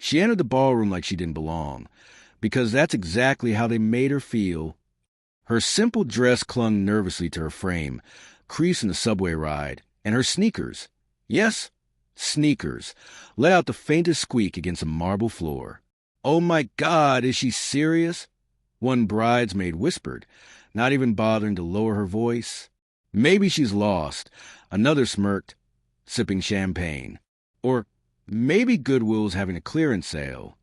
She entered the ballroom like she didn't belong, because that's exactly how they made her feel. Her simple dress clung nervously to her frame, creased in the subway ride, and her sneakers, yes, sneakers, let out the faintest squeak against a marble floor. "Oh my God, is she serious?" one bridesmaid whispered, not even bothering to lower her voice. "Maybe she's lost," another smirked, sipping champagne. Or maybe Goodwill's having a clearance sale.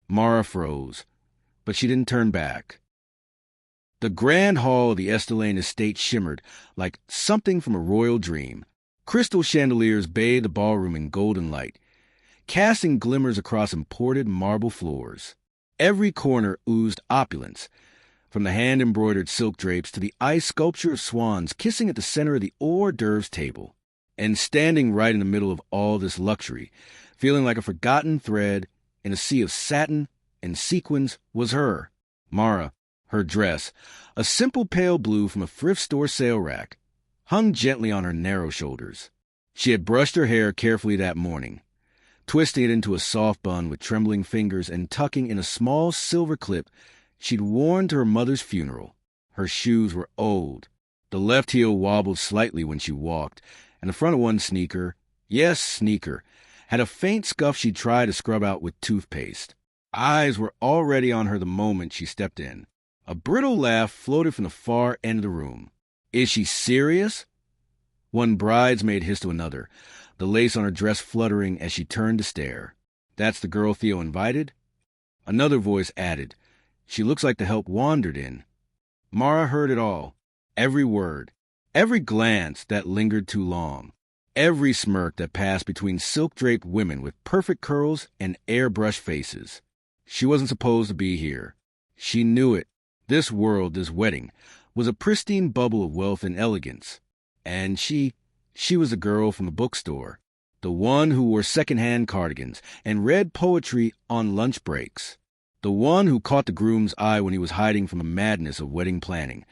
Mara froze, but she didn't turn back. The grand hall of the Estelaine estate shimmered like something from a royal dream. Crystal chandeliers bathed the ballroom in golden light, casting glimmers across imported marble floors. Every corner oozed opulence, from the hand-embroidered silk drapes to the ice sculpture of swans kissing at the center of the hors d'oeuvres table. And standing right in the middle of all this luxury, feeling like a forgotten thread in a sea of satin and sequins, was her, Mara. Her dress, a simple pale blue from a thrift store sale rack, hung gently on her narrow shoulders. She had brushed her hair carefully that morning, twisting it into a soft bun with trembling fingers and tucking in a small silver clip she'd worn to her mother's funeral. Her shoes were old. The left heel wobbled slightly when she walked, and the front of one sneaker, yes, sneaker, had a faint scuff she'd tried to scrub out with toothpaste. Eyes were already on her the moment she stepped in. A brittle laugh floated from the far end of the room. "Is she serious?" one bridesmaid hissed to another, the lace on her dress fluttering as she turned to stare. "That's the girl Theo invited?" Another voice added, "She looks like the help wandered in." Mara heard it all, every word, every glance that lingered too long, every smirk that passed between silk-draped women with perfect curls and airbrushed faces. She wasn't supposed to be here. She knew it. This world, this wedding, was a pristine bubble of wealth and elegance. And she was the girl from the bookstore, the one who wore second-hand cardigans and read poetry on lunch breaks, the one who caught the groom's eye when he was hiding from the madness of wedding planning,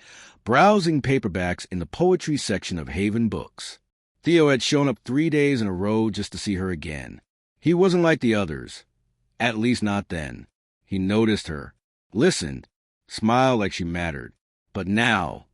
browsing paperbacks in the poetry section of Haven Books. Theo had shown up 3 days in a row just to see her again. He wasn't like the others, at least not then. He noticed her, listened, smiled like she mattered. But now,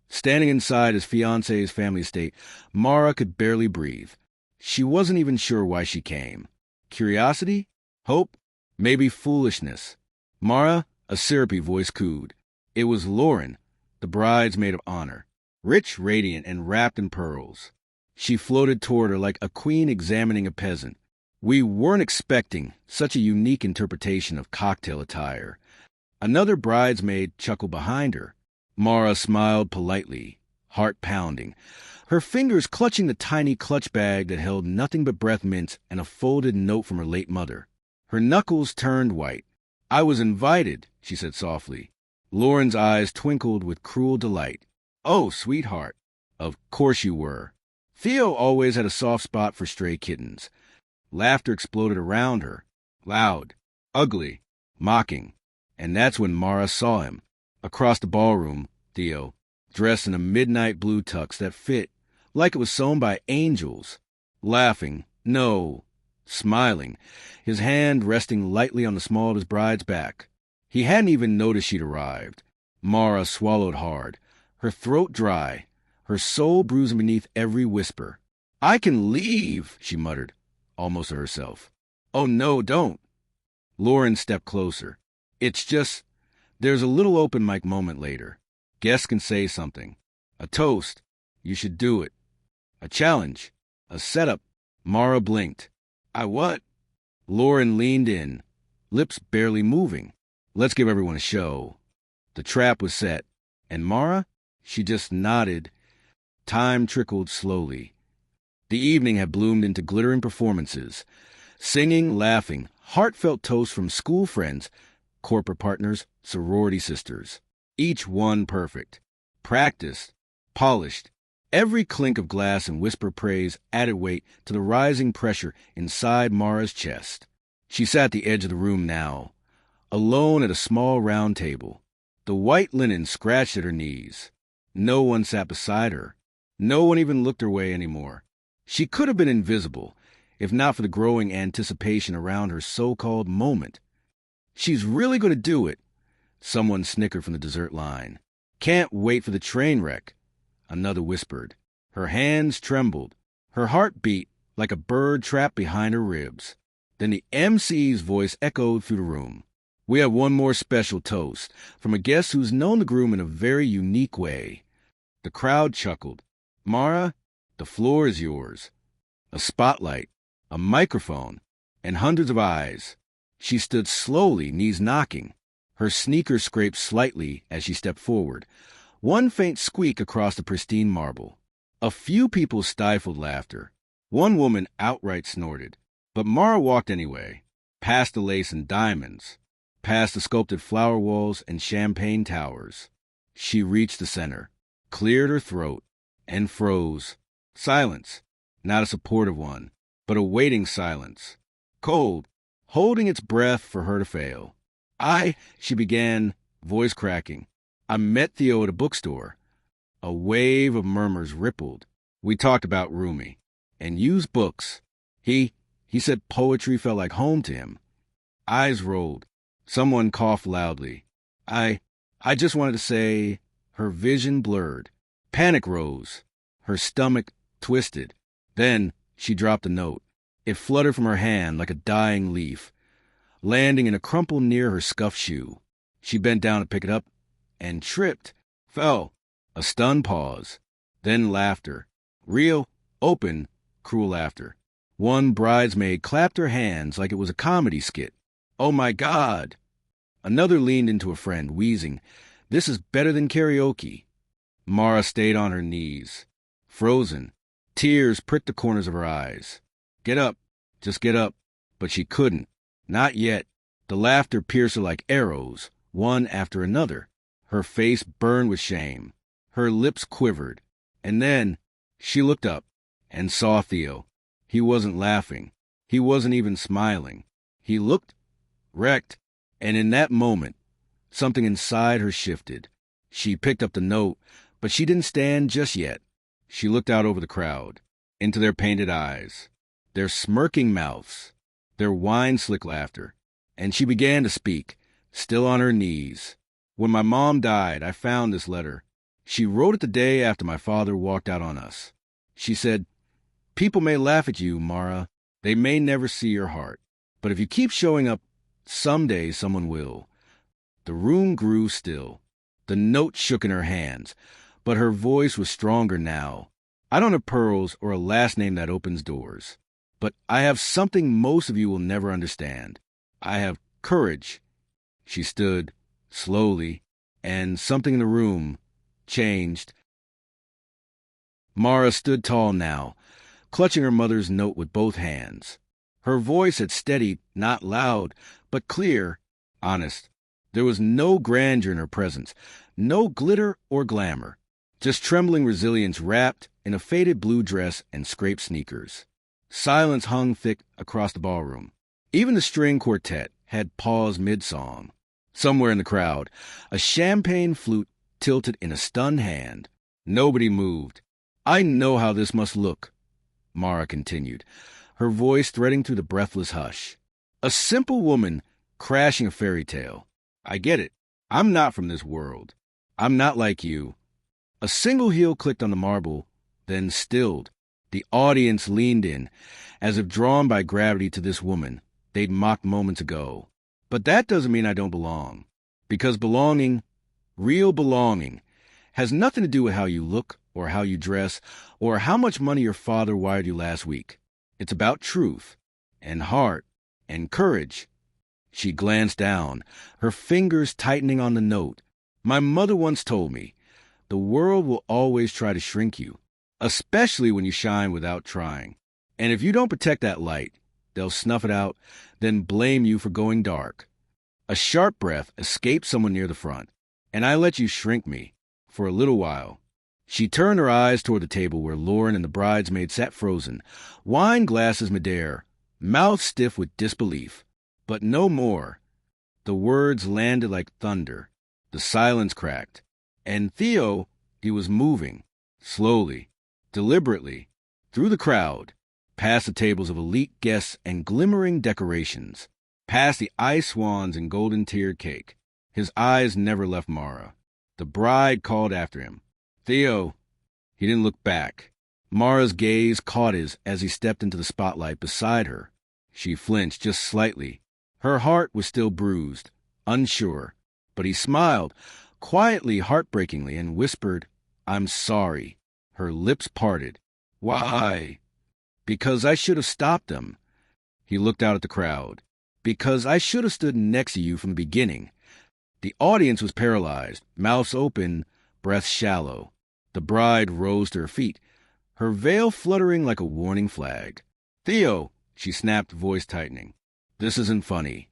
standing inside his fiancé's family estate, Mara could barely breathe. She wasn't even sure why she came. Curiosity? Hope? Maybe foolishness. "Mara," a syrupy voice cooed. It was Lauren, the bridesmaid of honor, rich, radiant, and wrapped in pearls. She floated toward her like a queen examining a peasant. "We weren't expecting such a unique interpretation of cocktail attire." Another bridesmaid chuckled behind her. Mara smiled politely, heart pounding, her fingers clutching the tiny clutch bag that held nothing but breath mints and a folded note from her late mother. Her knuckles turned white. "I was invited," she said softly. Lauren's eyes twinkled with cruel delight. "Oh, sweetheart, of course you were." Theo always had a soft spot for stray kittens. Laughter exploded around her, loud, ugly, mocking. And that's when Mara saw him. Across the ballroom, Theo, dressed in a midnight blue tux that fit like it was sewn by angels, laughing, no, smiling, his hand resting lightly on the small of his bride's back. He hadn't even noticed she'd arrived. Mara swallowed hard, her throat dry, her soul bruising beneath every whisper. "I can leave," she muttered, almost to herself. "Oh no, don't." Lauren stepped closer. "It's just, there's a little open mic moment later. Guests can say something. A toast. You should do it. A challenge. A setup." Mara blinked. "I what?" Lauren leaned in, lips barely moving. "Let's give everyone a show." The trap was set. And Mara? She just nodded. Time trickled slowly. The evening had bloomed into glittering performances. Singing, laughing, heartfelt toasts from school friends, corporate partners, sorority sisters. Each one perfect. Practiced. Polished. Every clink of glass and whisper praise added weight to the rising pressure inside Mara's chest. She sat at the edge of the room now, alone at a small round table. The white linen scratched at her knees. No one sat beside her. No one even looked her way anymore. She could have been invisible, if not for the growing anticipation around her so-called moment. "She's really going to do it," someone snickered from the dessert line. "Can't wait for the train wreck," another whispered. Her hands trembled. Her heart beat like a bird trapped behind her ribs. Then the MC's voice echoed through the room. "We have one more special toast from a guest who's known the groom in a very unique way." The crowd chuckled. "Mara, the floor is yours." A spotlight, a microphone, and hundreds of eyes. She stood slowly, knees knocking. Her sneakers scraped slightly as she stepped forward. One faint squeak across the pristine marble. A few people stifled laughter. One woman outright snorted. But Mara walked anyway, past the lace and diamonds, past the sculpted flower walls and champagne towers. She reached the center, cleared her throat, and froze. Silence, not a supportive one, but a waiting silence. Cold, holding its breath for her to fail. She began, voice cracking. "I met Theo at a bookstore." A wave of murmurs rippled. "We talked about Rumi and used books. He said poetry felt like home to him." Eyes rolled. Someone coughed loudly. I just wanted to say," her vision blurred. Panic rose. Her stomach twisted. Then she dropped the note. It fluttered from her hand like a dying leaf, landing in a crumple near her scuffed shoe. She bent down to pick it up and tripped, fell. A stunned pause. Then laughter. Real, open, cruel laughter. One bridesmaid clapped her hands like it was a comedy skit. "Oh my God!" Another leaned into a friend, wheezing, "This is better than karaoke." Mara stayed on her knees, frozen. Tears pricked the corners of her eyes. "Get up, just get up." But she couldn't. Not yet. The laughter pierced her like arrows, one after another. Her face burned with shame. Her lips quivered. And then she looked up and saw Theo. He wasn't laughing. He wasn't even smiling. He looked wrecked. And in that moment, something inside her shifted. She picked up the note, but she didn't stand just yet. She looked out over the crowd, into their painted eyes, their smirking mouths, their wine-slick laughter, and she began to speak, still on her knees. "When my mom died, I found this letter. She wrote it the day after my father walked out on us. She said, 'People may laugh at you, Mara. They may never see your heart. But if you keep showing up, someday someone will.'" The room grew still. The note shook in her hands, but her voice was stronger now. "I don't have pearls or a last name that opens doors. But I have something most of you will never understand. I have courage." She stood, slowly, and something in the room changed. Mara stood tall now, clutching her mother's note with both hands. Her voice had steadied, not loud, but clear, honest. There was no grandeur in her presence, no glitter or glamour, just trembling resilience wrapped in a faded blue dress and scraped sneakers. Silence hung thick across the ballroom. Even the string quartet had paused mid-song. Somewhere in the crowd, a champagne flute tilted in a stunned hand. Nobody moved. "I know how this must look," Mara continued, her voice threading through the breathless hush. "A simple woman crashing a fairy tale. I get it. I'm not from this world. I'm not like you." A single heel clicked on the marble, then stilled. The audience leaned in, as if drawn by gravity to this woman they'd mocked moments ago. But that doesn't mean I don't belong. Because belonging, real belonging, has nothing to do with how you look or how you dress or how much money your father wired you last week. It's about truth and heart and courage. She glanced down, her fingers tightening on the note. "My mother once told me, the world will always try to shrink you, especially when you shine without trying. And if you don't protect that light, they'll snuff it out, then blame you for going dark." A sharp breath escaped someone near the front. "And I let you shrink me, for a little while." She turned her eyes toward the table where Lauren and the bridesmaids sat frozen, wine glasses midair, mouth stiff with disbelief. But no more. The words landed like thunder. The silence cracked. And Theo, he was moving, slowly, deliberately, through the crowd, past the tables of elite guests and glimmering decorations, past the ice swans and golden-tiered cake. His eyes never left Mara. The bride called after him. "Theo." He didn't look back. Mara's gaze caught his as he stepped into the spotlight beside her. She flinched just slightly. Her heart was still bruised, unsure, but he smiled, quietly, heartbreakingly, and whispered, "I'm sorry." Her lips parted. "Why?" "Because I should have stopped them." He looked out at the crowd. "Because I should have stood next to you from the beginning." The audience was paralyzed, mouths open, breaths shallow. The bride rose to her feet, her veil fluttering like a warning flag. "Theo," she snapped, voice tightening. "This isn't funny."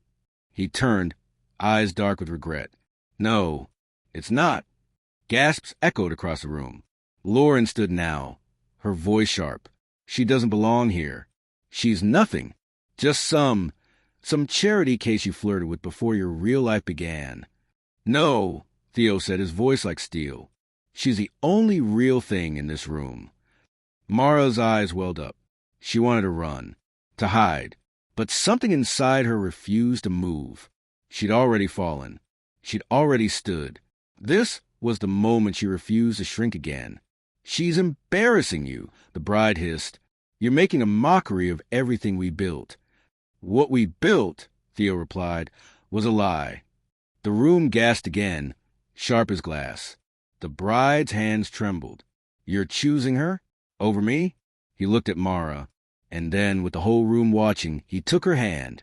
He turned, eyes dark with regret. "No, it's not." Gasps echoed across the room. Lauren stood now, her voice sharp. "She doesn't belong here. She's nothing. Just some charity case you flirted with before your real life began." "No," Theo said, his voice like steel. "She's the only real thing in this room." Mara's eyes welled up. She wanted to run, to hide, but something inside her refused to move. She'd already fallen. She'd already stood. This was the moment she refused to shrink again. "She's embarrassing you," the bride hissed. "You're making a mockery of everything we built." "What we built," Theo replied, "was a lie." The room gasped again, sharp as glass. The bride's hands trembled. "You're choosing her? Over me?" He looked at Mara, and then, with the whole room watching, he took her hand,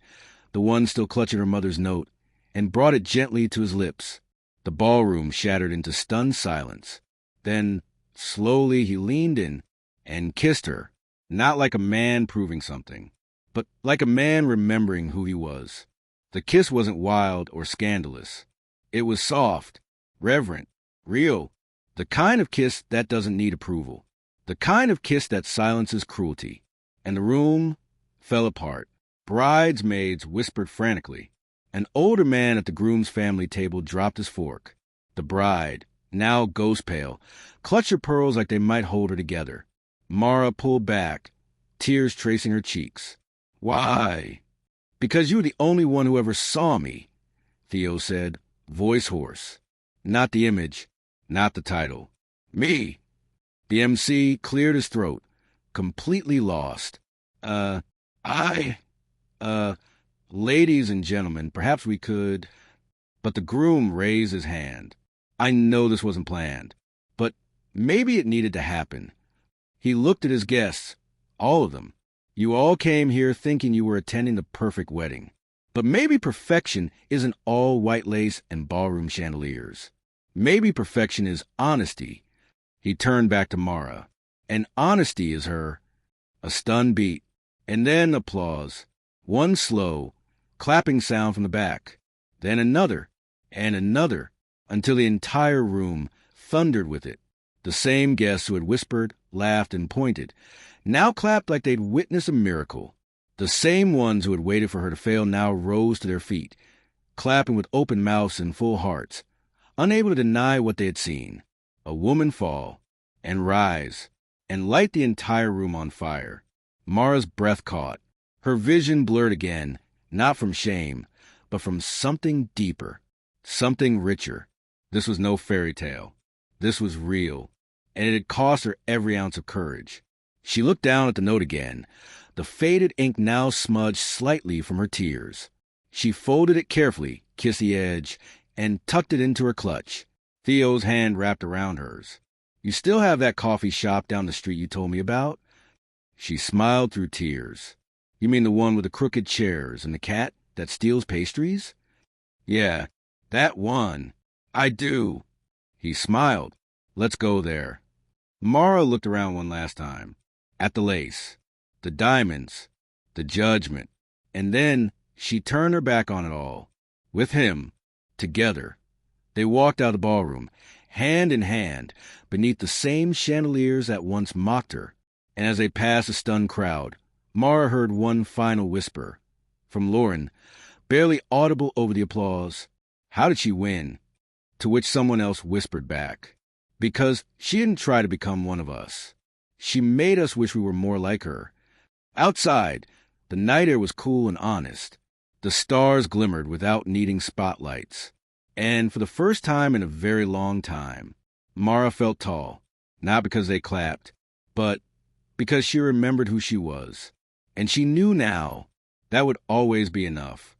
the one still clutching her mother's note, and brought it gently to his lips. The ballroom shattered into stunned silence. Then, slowly, he leaned in and kissed her, not like a man proving something, but like a man remembering who he was. The kiss wasn't wild or scandalous. It was soft, reverent, real, the kind of kiss that doesn't need approval, the kind of kiss that silences cruelty. And the room fell apart. Bridesmaids whispered frantically. An older man at the groom's family table dropped his fork. The bride, now ghost pale, clutched her pearls like they might hold her together. Mara pulled back, tears tracing her cheeks. "Why?" "Because you were the only one who ever saw me," Theo said, voice hoarse. Not the image, not the title. "Me." The MC cleared his throat, completely lost. Ladies and gentlemen, perhaps we could..." But the groom raised his hand. "I know this wasn't planned, but maybe it needed to happen." He looked at his guests, all of them. "You all came here thinking you were attending the perfect wedding. But maybe perfection isn't all white lace and ballroom chandeliers. Maybe perfection is honesty." He turned back to Mara. "And honesty is her..." A stunned beat, and then applause. One slow, clapping sound from the back. Then another, and another, until the entire room thundered with it. The same guests who had whispered, laughed, and pointed now clapped like they'd witnessed a miracle. The same ones who had waited for her to fail now rose to their feet, clapping with open mouths and full hearts, unable to deny what they had seen. A woman fall, and rise, and light the entire room on fire. Mara's breath caught. Her vision blurred again, not from shame, but from something deeper, something richer. This was no fairy tale. This was real, and it had cost her every ounce of courage. She looked down at the note again, the faded ink now smudged slightly from her tears. She folded it carefully, kissed the edge, and tucked it into her clutch. Theo's hand wrapped around hers. "You still have that coffee shop down the street you told me about?" She smiled through tears. "You mean the one with the crooked chairs and the cat that steals pastries?" "Yeah, that one. I do." He smiled. "Let's go there." Mara looked around one last time. At the lace, the diamonds, the judgment. And then she turned her back on it all. With him, together. They walked out of the ballroom, hand in hand, beneath the same chandeliers that once mocked her. And as they passed the stunned crowd, Mara heard one final whisper. From Lauren, barely audible over the applause. "How did she win?" To which someone else whispered back. "Because she didn't try to become one of us. She made us wish we were more like her. Outside, the night air was cool and honest. The stars glimmered without needing spotlights. And for the first time in a very long time, Mara felt tall, not because they clapped, but because she remembered who she was. And she knew now that would always be enough.